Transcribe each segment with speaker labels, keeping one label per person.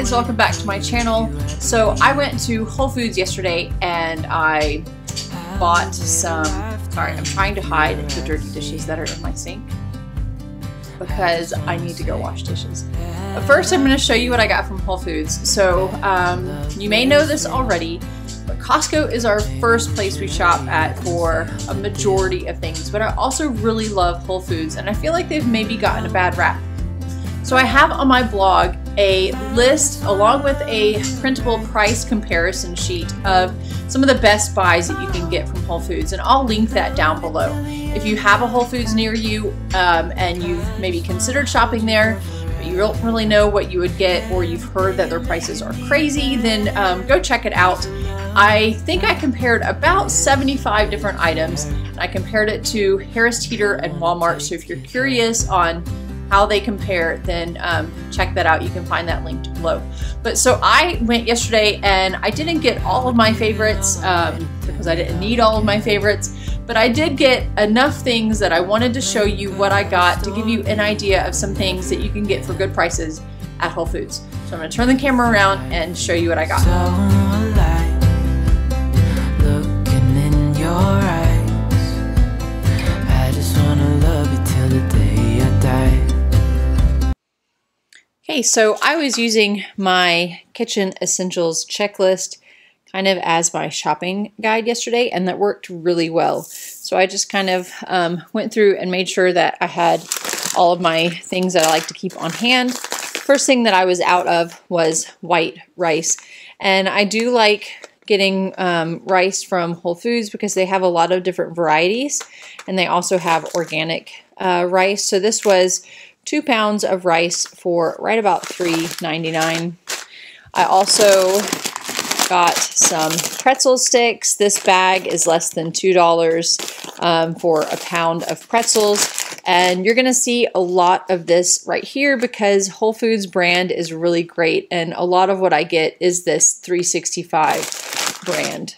Speaker 1: guys, welcome back to my channel. So I went to Whole Foods yesterday and I bought some, sorry, I'm trying to hide the dirty dishes that are in my sink because I need to go wash dishes. But first I'm going to show you what I got from Whole Foods. So you may know this already, but Costco is our first place we shop at for a majority of things, but I also really love Whole Foods and I feel like they've maybe gotten a bad rap. So I have on my blog a list along with a printable price comparison sheet of some of the best buys that you can get from Whole Foods, and I'll link that down below. If you have a Whole Foods near you and you've maybe considered shopping there, but you don't really know what you would get, or you've heard that their prices are crazy, then go check it out. I think I compared about 75 different items. I compared it to Harris Teeter and Walmart, so if you're curious on how they compare, then check that out. You can find that linked below. But so I went yesterday and I didn't get all of my favorites because I didn't need all of my favorites, but I did get enough things that I wanted to show you what I got to give you an idea of some things that you can get for good prices at Whole Foods. So I'm going to turn the camera around and show you what I got.
Speaker 2: So alive, looking in your eyes. I just want to love you till the day I die.
Speaker 1: Okay, so I was using my kitchen essentials checklist kind of as my shopping guide yesterday, and that worked really well. So I just kind of went through and made sure that I had all of my things that I like to keep on hand. First thing that I was out of was white rice, and I do like getting rice from Whole Foods because they have a lot of different varieties, and they also have organic rice. So this was 2 pounds of rice for right about $3.99. I also got some pretzel sticks. This bag is less than $2 for a pound of pretzels. And you're going to see a lot of this right here because Whole Foods brand is really great. And a lot of what I get is this 365 brand.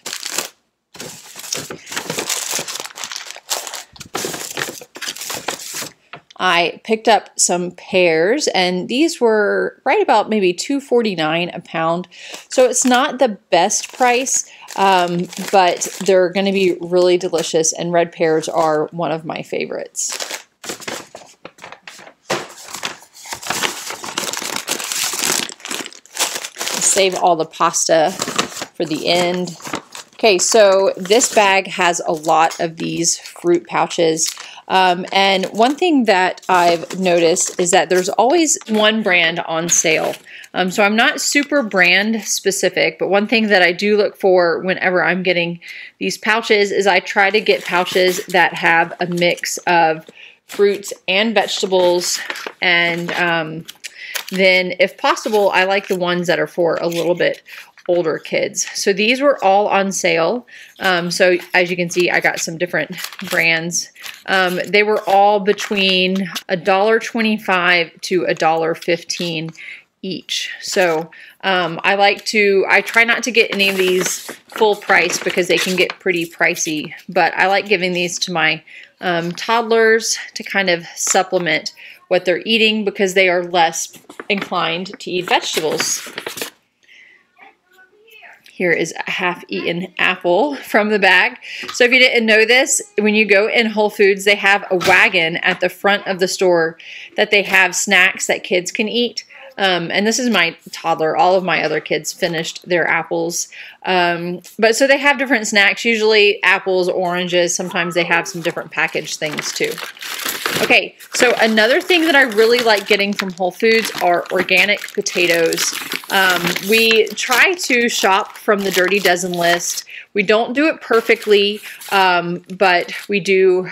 Speaker 1: I picked up some pears, and these were right about maybe $2.49 a pound. So it's not the best price, but they're going to be really delicious, and red pears are one of my favorites. Save all the pasta for the end. Okay, so this bag has a lot of these fruit pouches. And one thing that I've noticed is that there's always one brand on sale. So I'm not super brand specific, but one thing that I do look for whenever I'm getting these pouches is I try to get pouches that have a mix of fruits and vegetables. And then if possible, I like the ones that are for a little bit older kids. So these were all on sale. So as you can see, I got some different brands. They were all between $1.25 to $1.15 each. So I try not to get any of these full price because they can get pretty pricey, but I like giving these to my toddlers to kind of supplement what they're eating because they are less inclined to eat vegetables. Here is a half-eaten apple from the bag. So if you didn't know this, when you go in Whole Foods, they have a wagon at the front of the store that they have snacks that kids can eat. And this is my toddler. All of my other kids finished their apples. But so they have different snacks, usually apples, oranges. Sometimes they have some different packaged things too. Okay, so another thing that I really like getting from Whole Foods are organic potatoes. We try to shop from the Dirty Dozen list. We don't do it perfectly, but we do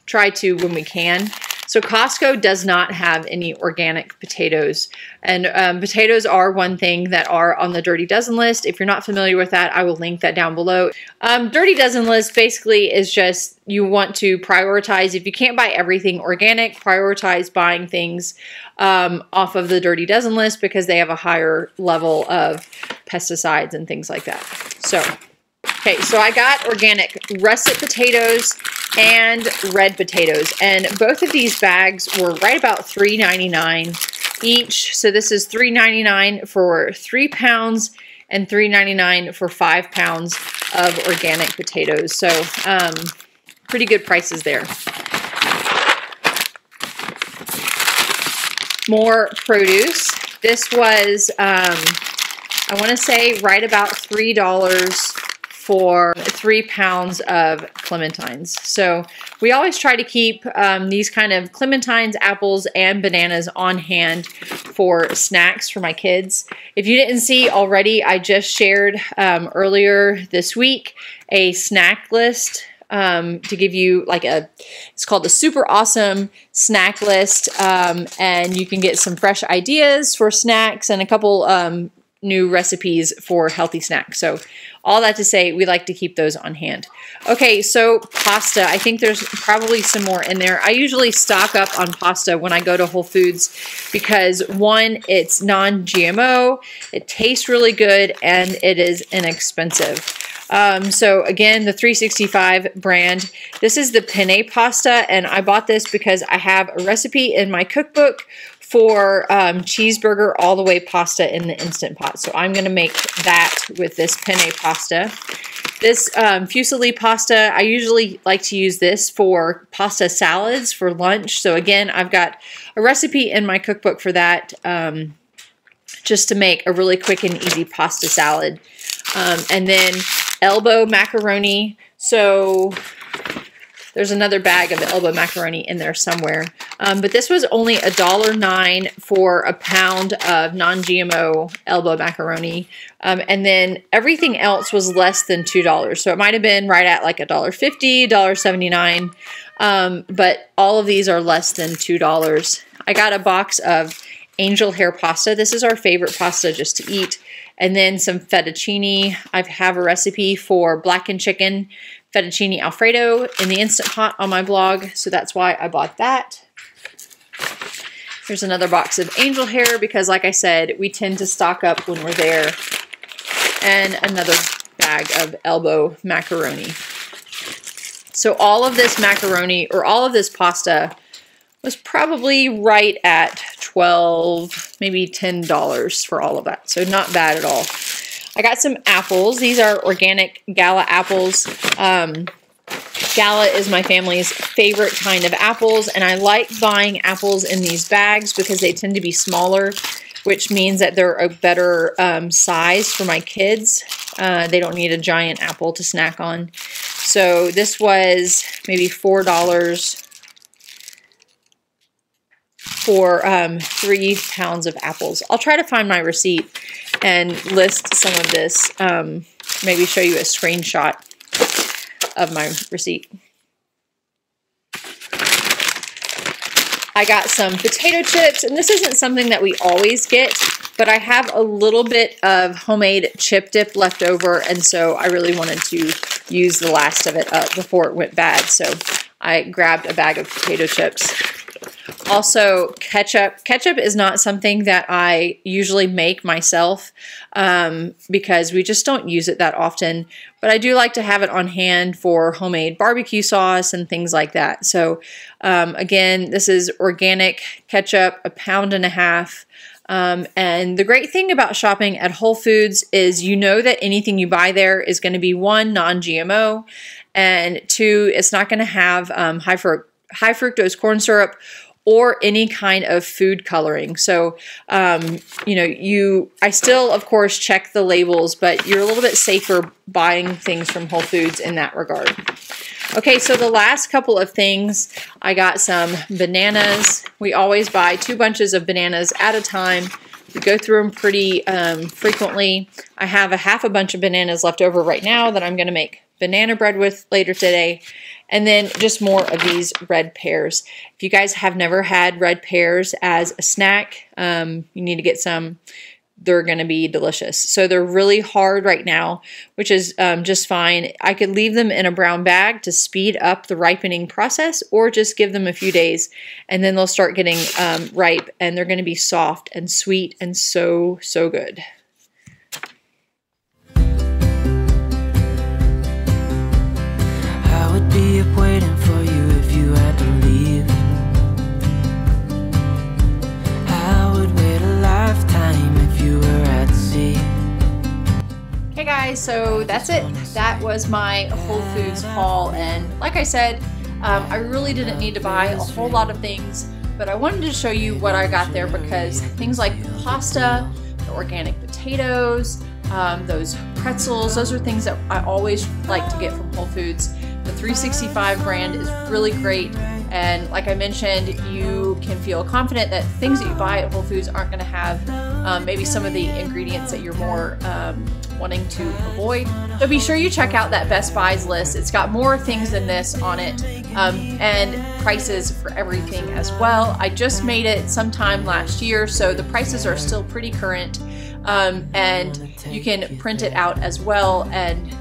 Speaker 1: try to when we can. So Costco does not have any organic potatoes, and potatoes are one thing that are on the Dirty Dozen list. If you're not familiar with that, I will link that down below. Dirty Dozen list basically is just you want to prioritize. If you can't buy everything organic, prioritize buying things off of the Dirty Dozen list because they have a higher level of pesticides and things like that. So, okay, so I got organic russet potatoes and red potatoes, and both of these bags were right about $3.99. each. So this is $3.99 for 3 pounds and $3.99 for 5 pounds of organic potatoes. So pretty good prices there. More produce. This was, I want to say right about $3 for 3 pounds of clementines. So we always try to keep these kind of clementines, apples, and bananas on hand for snacks for my kids. If you didn't see already, I just shared earlier this week a snack list to give you like it's called the Super Awesome Snack List, and you can get some fresh ideas for snacks and a couple new recipes for healthy snacks. So all that to say, we like to keep those on hand. Okay, so pasta. I think there's probably some more in there. I usually stock up on pasta when I go to Whole Foods because one, it's non-GMO, it tastes really good, and it is inexpensive. So again, the 365 brand. This is the penne pasta, and I bought this because I have a recipe in my cookbook for cheeseburger all the way pasta in the Instant Pot. So I'm going to make that with this penne pasta. This fusilli pasta, I usually like to use this for pasta salads for lunch. So again, I've got a recipe in my cookbook for that, just to make a really quick and easy pasta salad. And then elbow macaroni. So there's another bag of elbow macaroni in there somewhere. But this was only $1.09 for a pound of non-GMO elbow macaroni. And then everything else was less than $2. So it might have been right at like $1.50, $1.79. But all of these are less than $2. I got a box of angel hair pasta. This is our favorite pasta just to eat. And then some fettuccine. I have a recipe for blackened chicken fettuccine Alfredo in the Instant Pot on my blog, so that's why I bought that. Here's another box of angel hair because, like I said, we tend to stock up when we're there. And another bag of elbow macaroni. So all of this macaroni, or all of this pasta, was probably right at $12, maybe $10 for all of that. So not bad at all. I got some apples. These are organic Gala apples. Gala is my family's favorite kind of apples, and I like buying apples in these bags because they tend to be smaller, which means that they're a better size for my kids. They don't need a giant apple to snack on. So this was maybe $4 for 3 pounds of apples. I'll try to find my receipt and list some of this, maybe show you a screenshot of my receipt. I got some potato chips, and this isn't something that we always get, but I have a little bit of homemade chip dip left over, and so I really wanted to use the last of it up before it went bad, so I grabbed a bag of potato chips. Also, ketchup. Ketchup is not something that I usually make myself because we just don't use it that often. But I do like to have it on hand for homemade barbecue sauce and things like that. So again, this is organic ketchup, 1.5 pounds. And the great thing about shopping at Whole Foods is you know that anything you buy there is going to be 1, non-GMO, and 2, it's not going to have high fructose corn syrup or any kind of food coloring. So, you know, I still, of course, check the labels, but you're a little bit safer buying things from Whole Foods in that regard. Okay, so the last couple of things, I got some bananas. We always buy 2 bunches of bananas at a time. We go through them pretty frequently. I have half a bunch of bananas left over right now that I'm going to make banana bread with later today. And then just more of these red pears. If you guys have never had red pears as a snack, you need to get some. They're going to be delicious. So they're really hard right now, which is just fine. I could leave them in a brown bag to speed up the ripening process, or just give them a few days and then they'll start getting ripe, and they're going to be soft and sweet and so, so good.
Speaker 2: I would be up waiting for you if you had to leave. I would
Speaker 1: guys, so that's it. That was my Whole Foods haul, and like I said, I really didn't need to buy a whole lot of things, but I wanted to show you what I got there because things like pasta, the organic potatoes, those pretzels, those are things that I always like to get from Whole Foods. The 365 brand is really great, and like I mentioned, you can feel confident that things that you buy at Whole Foods aren't going to have maybe some of the ingredients that you're more wanting to avoid. So be sure you check out that Best Buys list. It's got more things than this on it, and prices for everything as well. I just made it sometime last year, so the prices are still pretty current, and you can print it out as well and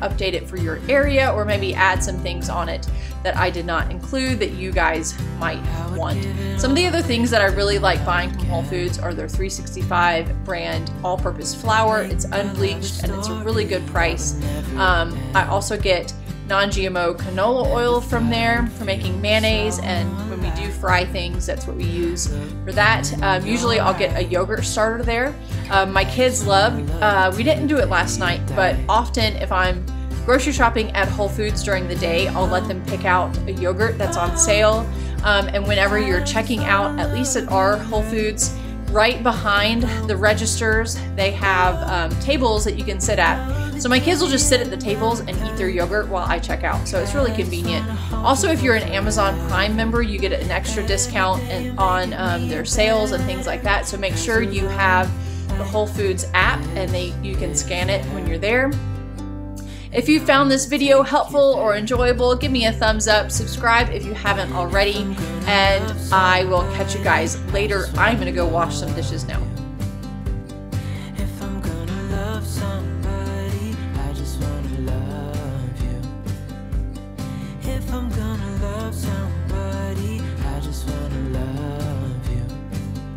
Speaker 1: update it for your area, or maybe add some things on it that I did not include that you guys might want. Some of the other things that I really like buying from Whole Foods are their 365 brand all-purpose flour. It's unbleached and it's a really good price. I also get non-GMO canola oil from there for making mayonnaise, and when we do fry things, that's what we use for that. Usually I'll get a yogurt starter there. My kids love, we didn't do it last night, but often if I'm grocery shopping at Whole Foods during the day, I'll let them pick out a yogurt that's on sale. And whenever you're checking out, at least at our Whole Foods, right behind the registers, they have tables that you can sit at. So my kids will just sit at the tables and eat their yogurt while I check out. So it's really convenient. Also, if you're an Amazon Prime member, you get an extra discount on their sales and things like that. So make sure you have the Whole Foods app and you can scan it when you're there. If you found this video helpful or enjoyable, give me a thumbs up, subscribe if you haven't already, and I will catch you guys later. I'm gonna go wash some dishes now.